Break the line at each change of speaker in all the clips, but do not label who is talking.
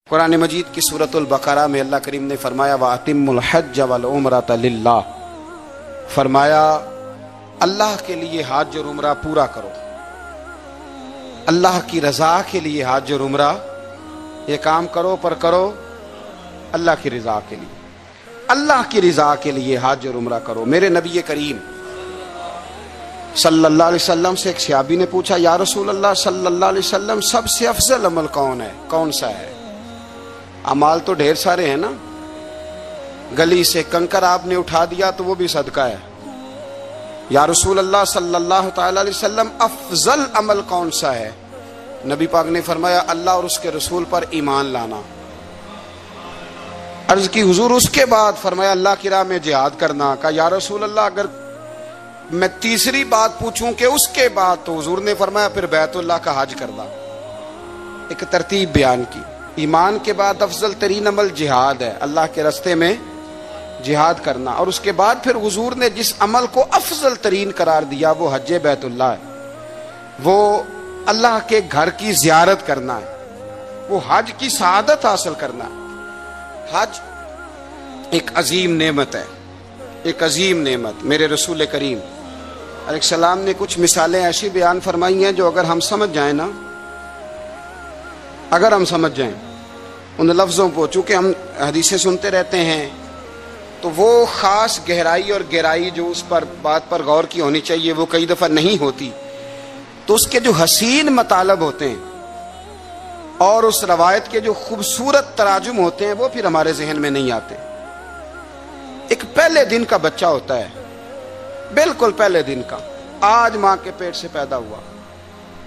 قرآن مجید کی سورۃ البقرہ میں اللہ کریم نے فرمایا وَأَتِمُّ الْحَجَّ وَالْعُمْرَةَ لِلَّهِ، فرمایا اللہ کے لیے حج اور عمرہ پورا کرو، اللہ کی رضا کے لیے حج اور عمرہ یہ کام کرو پر کرو اللہ کی رضا کے لیے، اللہ کی رضا کے لیے حج اور عمرہ کرو۔ میرے نبی کریم صلی اللہ علیہ وسلم سے ایک صحابی نے پوچھا یا رسول اللہ صلی اللہ علیہ وسلم سب سے افضل عمل کون ہے، کون سا ہے؟ اعمال تو ڈھیر سارے ہیں نا، گلی سے کنکر آپ نے اٹھا دیا تو وہ بھی صدقہ ہے۔ یا رسول اللہ صلی اللہ تعالی علیہ وسلم افضل عمل کون سا ہے؟ نبی پاک نے فرمایا اللہ اور اس کے رسول پر ایمان لانا۔ عرض کی حضور اس کے بعد؟ فرمایا اللہ کی راہ میں جہاد کرنا۔ کہا یا رسول اللہ اگر میں تیسری بات پوچھوں کہ اس کے بعد؟ تو حضور نے فرمایا پھر بیت اللہ کا حج کرنا۔ ایک ترتیب بیان کی، ایمان کے بعد افضل ترین عمل جہاد ہے، اللہ کے راستے میں جہاد کرنا، اور اس کے بعد پھر حضور نے جس عمل کو افضل ترین قرار دیا وہ حج بیت اللہ ہے، وہ اللہ کے گھر کی زیارت کرنا ہے، وہ حج کی سعادت حاصل کرنا ہے۔ حج ایک عظیم نعمت ہے، ایک عظیم نعمت۔ میرے رسول کریم علیہ السلام نے کچھ مثالیں ایسی بیان فرمائی ہیں جو اگر ہم سمجھ جائیں نا، اگر ہم سمجھ جائیں ان لفظوں کو، چونکہ ہم حدیثیں سنتے رہتے ہیں تو وہ خاص گہرائی اور گہرائی جو اس پر بات پر غور کی ہونی چاہیے وہ کئی دفعہ نہیں ہوتی، تو اس کے جو حسین مطالب ہوتے ہیں اور اس روایت کے جو خوبصورت تراجم ہوتے ہیں وہ پھر ہمارے ذہن میں نہیں آتے۔ ایک پہلے دن کا بچہ ہوتا ہے، بالکل پہلے دن کا، آج ماں کے پیٹ سے پیدا ہوا،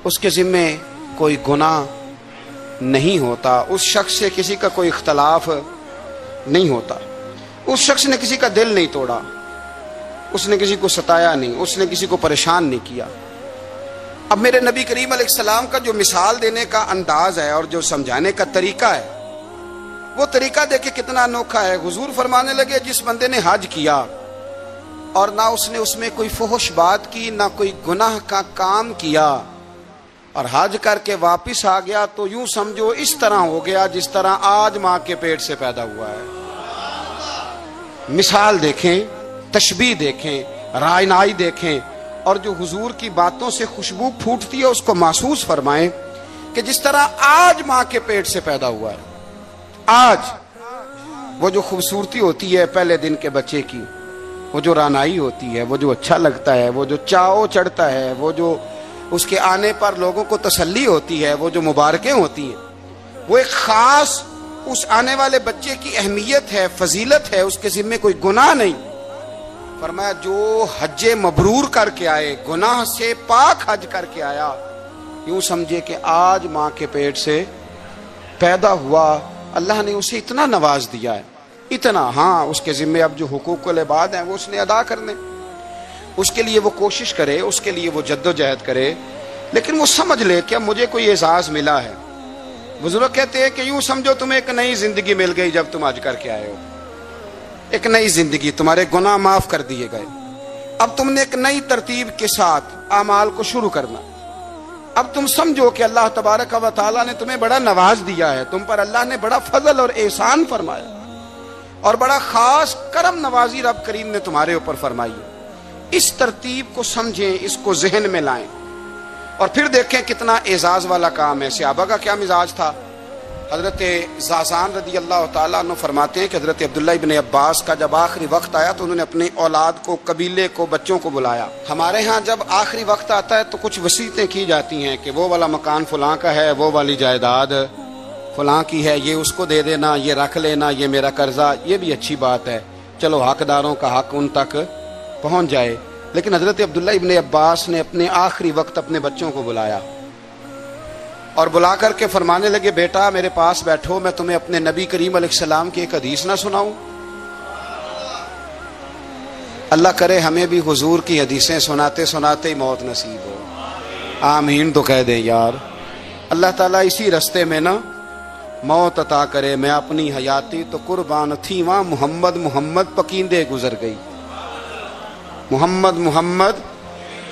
اس کے ذمے کوئی گناہ نہیں ہوتا، اس شخص سے کسی کا کوئی اختلاف نہیں ہوتا، اس شخص نے کسی کا دل نہیں توڑا، اس نے کسی کو ستایا نہیں، اس نے کسی کو پریشان نہیں کیا۔ اب میرے نبی کریم علیہ السلام کا جو مثال دینے کا انداز ہے اور جو سمجھانے کا طریقہ ہے وہ طریقہ دیکھے کتنا انوکھا ہے۔ حضور فرمانے لگے جس بندے نے حج کیا اور نہ اس نے اس میں کوئی فحش بات کی، نہ کوئی گناہ کا کام کیا، اور حج کر کے واپس آ گیا تو یوں سمجھو اس طرح ہو گیا جس طرح آج ماں کے پیٹ سے پیدا ہوا ہے۔ مثال دیکھیں، تشبیہ دیکھیں، رائنائی دیکھیں، اور جو حضور کی باتوں سے خوشبو پھوٹتی ہے اس کو محسوس فرمائیں کہ جس طرح آج ماں کے پیٹ سے پیدا ہوا ہے، آج وہ جو خوبصورتی ہوتی ہے پہلے دن کے بچے کی، وہ جو رانائی ہوتی ہے، وہ جو اچھا لگتا ہے، وہ جو چاؤ چڑھتا ہے، وہ جو اس کے آنے پر لوگوں کو تسلی ہوتی ہے، وہ جو مبارکیں ہوتی ہیں، وہ ایک خاص اس آنے والے بچے کی اہمیت ہے، فضیلت ہے، اس کے ذمے کوئی گناہ نہیں۔ فرمایا جو حج مبرور کر کے آئے، گناہ سے پاک حج کر کے آیا، یوں سمجھے کہ آج ماں کے پیٹ سے پیدا ہوا، اللہ نے اسے اتنا نواز دیا ہے، اتنا۔ ہاں اس کے ذمے اب جو حقوق العباد ہیں وہ اس نے ادا کرنے، اس کے لیے وہ کوشش کرے، اس کے لیے وہ جد و جہد کرے، لیکن وہ سمجھ لے کہ اب مجھے کوئی اعزاز ملا ہے۔ بزرگ کہتے ہیں کہ یوں سمجھو تمہیں ایک نئی زندگی مل گئی جب تم حج کر کے آئے ہو، ایک نئی زندگی، تمہارے گناہ معاف کر دیے گئے، اب تم نے ایک نئی ترتیب کے ساتھ اعمال کو شروع کرنا۔ اب تم سمجھو کہ اللہ تبارک و تعالیٰ نے تمہیں بڑا نواز دیا ہے، تم پر اللہ نے بڑا فضل اور احسان فرمایا، اور بڑا خاص کرم نوازی رب کریم نے تمہارے اوپر فرمائی ہے۔ اس ترتیب کو سمجھیں، اس کو ذہن میں لائیں، اور پھر دیکھیں کتنا اعزاز والا کام ہے۔ صحابہ کا کیا مزاج تھا؟ حضرت زازان رضی اللہ تعالیٰ عنہ فرماتے ہیں کہ حضرت عبداللہ ابن عباس کا جب آخری وقت آیا تو انہوں نے اپنے اولاد کو، قبیلے کو، بچوں کو بلایا۔ ہمارے ہاں جب آخری وقت آتا ہے تو کچھ وصیتیں کی جاتی ہیں کہ وہ والا مکان فلاں کا ہے، وہ والی جائیداد فلاں کی ہے، یہ اس کو دے دینا، یہ رکھ لینا، یہ میرا قرضہ۔ یہ بھی اچھی بات ہے، چلو حقداروں کا حق ان تک پہنچ جائے۔ لیکن حضرت عبداللہ ابن عباس نے اپنے آخری وقت اپنے بچوں کو بلایا اور بلا کر کے فرمانے لگے بیٹا میرے پاس بیٹھو، میں تمہیں اپنے نبی کریم علیہ السلام کی ایک حدیث نہ سناؤں؟ اللہ کرے ہمیں بھی حضور کی حدیثیں سناتے سناتے ہی موت نصیب ہو، آمین تو کہہ دیں یار۔ اللہ تعالیٰ اسی رستے میں نا موت عطا کرے۔ میں اپنی حیاتی تو قربان تھی وہاں محمد محمد پکیندے گزر گئی، محمد محمد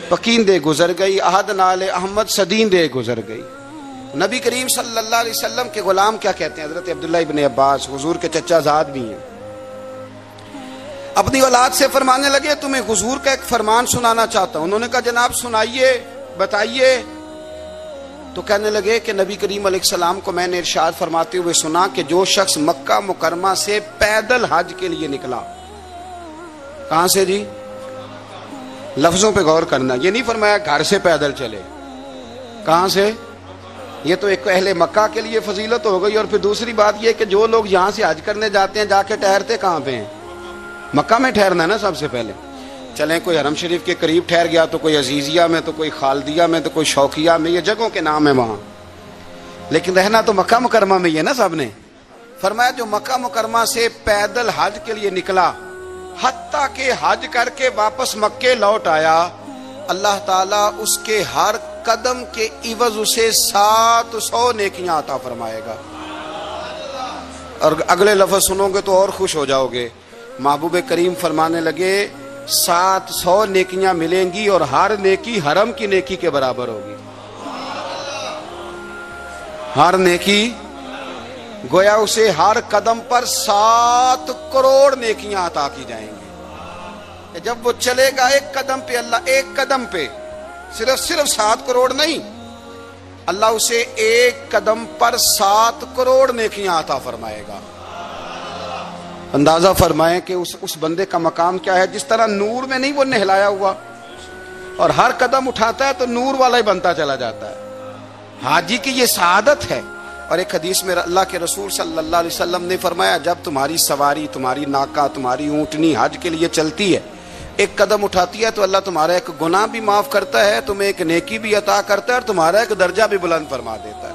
پکیندے گزر گئی، احد نال احمد صدیندے گزر گئی۔ نبی کریم صلی اللہ علیہ وسلم کے غلام کیا کہتے ہیں؟ حضرت عبداللہ ابن عباس حضور کے چچا زاد بھی ہیں، اپنی اولاد سے فرمانے لگے تمہیں حضور کا ایک فرمان سنانا چاہتا ہوں۔ انہوں نے کہا جناب سنائیے، بتائیے۔ تو کہنے لگے کہ نبی کریم علیہ السلام کو میں نے ارشاد فرماتے ہوئے سنا کہ جو شخص مکہ مکرمہ سے پیدل حج کے لیے نکلا، کہاں سے جی؟ لفظوں پہ غور کرنا، یہ نہیں فرمایا گھر سے پیدل چلے، کہاں سے؟ یہ تو ایک اہل مکہ کے لیے فضیلت ہو گئی، اور پھر دوسری بات یہ کہ جو لوگ یہاں سے حج کرنے جاتے ہیں جا کے ٹھہرتے کہاں پہ ہیں؟ مکہ میں ٹھہرنا ہے نا سب سے پہلے۔ چلیں کوئی حرم شریف کے قریب ٹھہر گیا تو کوئی عزیزیہ میں، تو کوئی خالدیہ میں، تو کوئی شوقیہ میں، یہ جگہوں کے نام ہیں وہاں، لیکن رہنا تو مکہ مکرمہ میں ہی ہے نا سب نے۔ فرمایا جو مکہ مکرمہ سے پیدل حج کے لیے نکلا، حتیٰ کہ حج کر کے واپس مکے لوٹ آیا، اللہ تعالیٰ اس کے ہر قدم کے عوض اسے 700 نیکیاں عطا فرمائے گا۔ اور اگلے لفظ سنو گے تو اور خوش ہو جاؤ گے۔ محبوب کریم فرمانے لگے 700 نیکیاں ملیں گی، اور ہر نیکی حرم کی نیکی کے برابر ہوگی۔ ہر نیکی گویا اسے ہر قدم پر 7 کروڑ نیکیاں عطا کی جائیں گی۔ جب وہ چلے گا ایک قدم پہ، اللہ ایک قدم پہ صرف 7 کروڑ نہیں، اللہ اسے ایک قدم پر 7 کروڑ نیکیاں عطا فرمائے گا۔ اندازہ فرمائیں کہ اس بندے کا مقام کیا ہے۔ جس طرح نور میں نہیں وہ نہلایا ہوا، اور ہر قدم اٹھاتا ہے تو نور والا ہی بنتا چلا جاتا ہے۔ حاجی کی یہ سعادت ہے۔ اور ایک حدیث میں اللہ کے رسول صلی اللہ علیہ وسلم نے فرمایا جب تمہاری سواری، تمہاری ناکہ، تمہاری اونٹنی حج کے لیے چلتی ہے، ایک قدم اٹھاتی ہے تو اللہ تمہارا ایک گناہ بھی معاف کرتا ہے، تمہیں ایک نیکی بھی عطا کرتا ہے، اور تمہارا ایک درجہ بھی بلند فرما دیتا ہے۔